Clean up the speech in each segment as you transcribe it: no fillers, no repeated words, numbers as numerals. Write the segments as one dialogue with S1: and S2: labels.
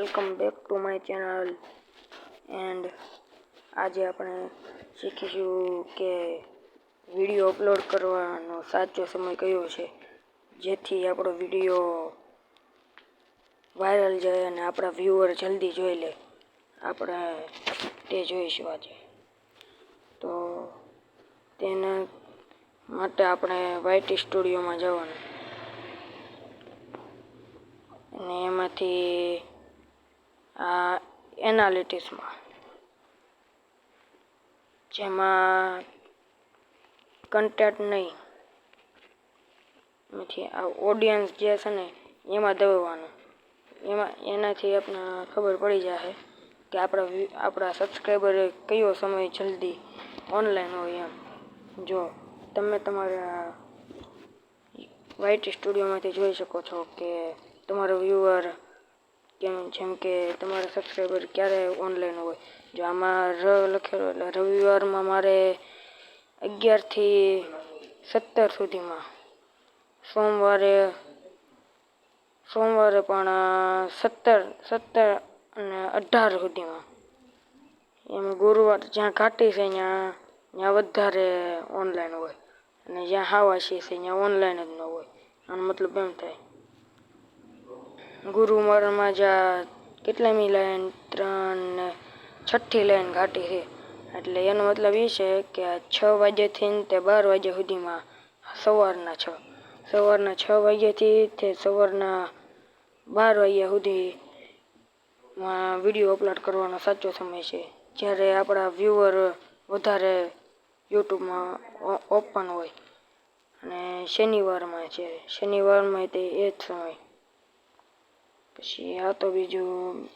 S1: Welcome back to my channel and આજે આપણે શીખીશું કે વિડીયો અપલોડ કરવાનો સાચો સમય કયો છે, જેથી આપણો વિડીયો વાયરલ જાય અને આપણા વ્યુઅર જલ્દી જોઈ લે. આપણે તે જોઈશું આજે. તો તેના માટે આપણે YT સ્ટુડિયોમાં જવાનું અને એમાંથી આ એનાલિટિક્સમાં, જેમાં કન્ટેન્ટ નહીં, એમાંથી આ ઓડિયન્સ જે છે ને એમાં દબાવવાનું. એનાથી આપણને ખબર પડી જશે કે આપણા સબસ્ક્રાઈબર કયો સમય જલ્દી ઓનલાઈન હોય એમ. જો તમે તમારા YT સ્ટુડિયોમાંથી જોઈ શકો છો કે તમારો વ્યુઅર જેમ કે તમારા સબસ્ક્રાઈબર ક્યારે ઓનલાઈન હોય. જો આમાં લખેલો એટલે રવિવારમાં મારે 11 થી 17 સુધીમાં, સોમવારે પણ 17 અને 18 સુધીમાં, એમ ગુરુવાર જ્યાં ઘાટી છે ત્યાં વધારે ઓનલાઈન હોય અને જ્યાં હાવાશી છે ત્યાં ઓનલાઈન જ ન હોય. આનો મતલબ એમ થાય ગુરુવારમાં જ્યાં કેટલામી લાઈન 3 ને 6ઠ્ઠી લાઈન ઘાટી છે, એટલે એનો મતલબ એ છે કે 6 વાગ્યાથી તે 12 વાગ્યા સુધીમાં, સવારના 6 વાગ્યાથી તે સવારના 12 વાગ્યા સુધીમાં વિડીયો અપલોડ કરવાનો સાચો સમય છે, જ્યારે આપણા વ્યુઅર વધારે યુટ્યુબમાં ઓપન હોય. અને શનિવારમાં તે એ જ સમય. પછી આ તો બીજું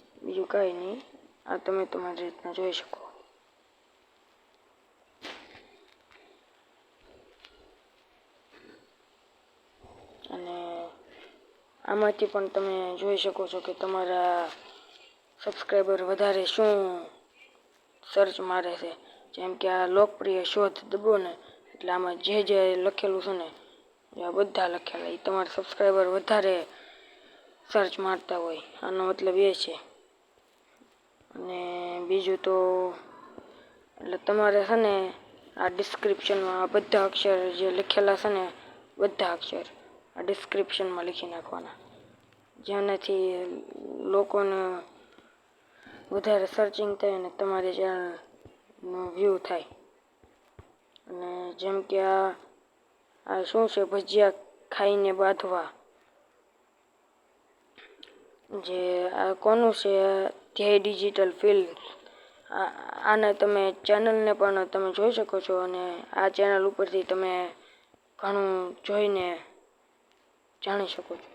S1: કાંઈ નહીં, આ તમે તમારી રીતના જોઈ શકો. અને આમાંથી પણ તમે જોઈ શકો છો કે તમારા સબસ્ક્રાઈબર વધારે શું સર્ચ મારે છે. જેમ કે આ લોકપ્રિય શોધ દબો ને એટલે આમાં જે લખેલું છે ને એ બધા લખેલા એ તમારા સબસ્ક્રાઈબર વધારે સર્ચ મારતા હોય, આનો મતલબ એ છે. અને બીજું તો એટલે તમારે છે ને આ ડિસ્ક્રિપ્શનમાં બધા અક્ષર જે લખેલા છે ને બધા અક્ષર આ ડિસ્ક્રિપ્શનમાં લખી નાખવાના, જેનાથી લોકોને વધારે સર્ચિંગ થાય અને તમારી ચેનલનો વ્યૂ થાય. અને જેમ કે આ શું છે, ભજીયા ખાઈને બાંધવા, જે આ કોનું છે, ધ્યેય ડિજિટલ ફિલ્મ. આને તમે ચેનલને પણ તમે જોઈ શકો છો અને આ ચેનલ ઉપરથી તમે ઘણું જોઈને જાણી શકો છો.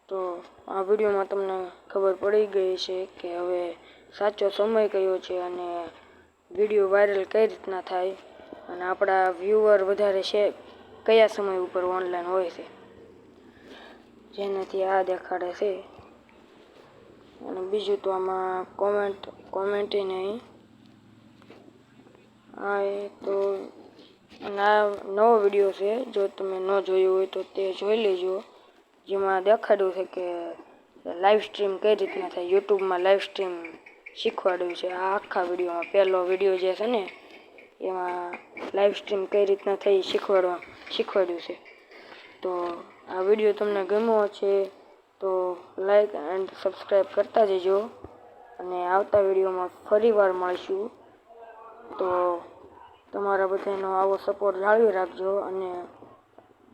S1: તો આ વિડીયોમાં તમને ખબર પડી ગઈ છે કે હવે સાચો સમય કયો છે અને વિડીયો વાયરલ કઈ રીતના થાય અને આપણા વ્યુઅર વધારે છે કયા સમય ઉપર ઓનલાઈન હોય છે, જેનાથી આ દેખાડે છે. અને બીજું તો આમાં કોમેન્ટ નહીં. આ તો આ નવો વિડીયો છે, જો તમે ન જોયો હોય તો તે જોઈ લેજો, જેમાં દેખાડ્યું છે કે લાઈવ સ્ટ્રીમ કઈ રીતના થાય. યુટ્યુબમાં લાઈવ સ્ટ્રીમ શીખવાડ્યું છે આ આખા વિડીયોમાં. પહેલો વિડીયો જે છે ને એમાં લાઈવ સ્ટ્રીમ કઈ રીતના થઈ શીખવાડ્યું છે. તો આ વિડીયો તમને ગમ્યો છે તો લાઈક એન્ડ સબસ્ક્રાઈબ કરતા જજો અને આવતા વિડીયોમાં ફરીવાર મળીશું. તો તમારા બધાનો આવો સપોર્ટ જાળવી રાખજો અને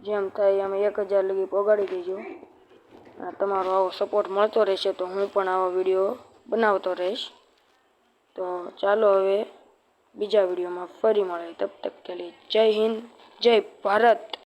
S1: જેમ થાય એમ 1000 લગી પહોંચાડી દેજો. તમારો આવો સપોર્ટ મળતો રહેશે તો હું પણ આવો વિડીયો બનાવતો રહીશ. તો ચાલો હવે બીજા વિડીયોમાં ફરી મળે. તબ તક કે લીએ જય હિન્દ, જય ભારત.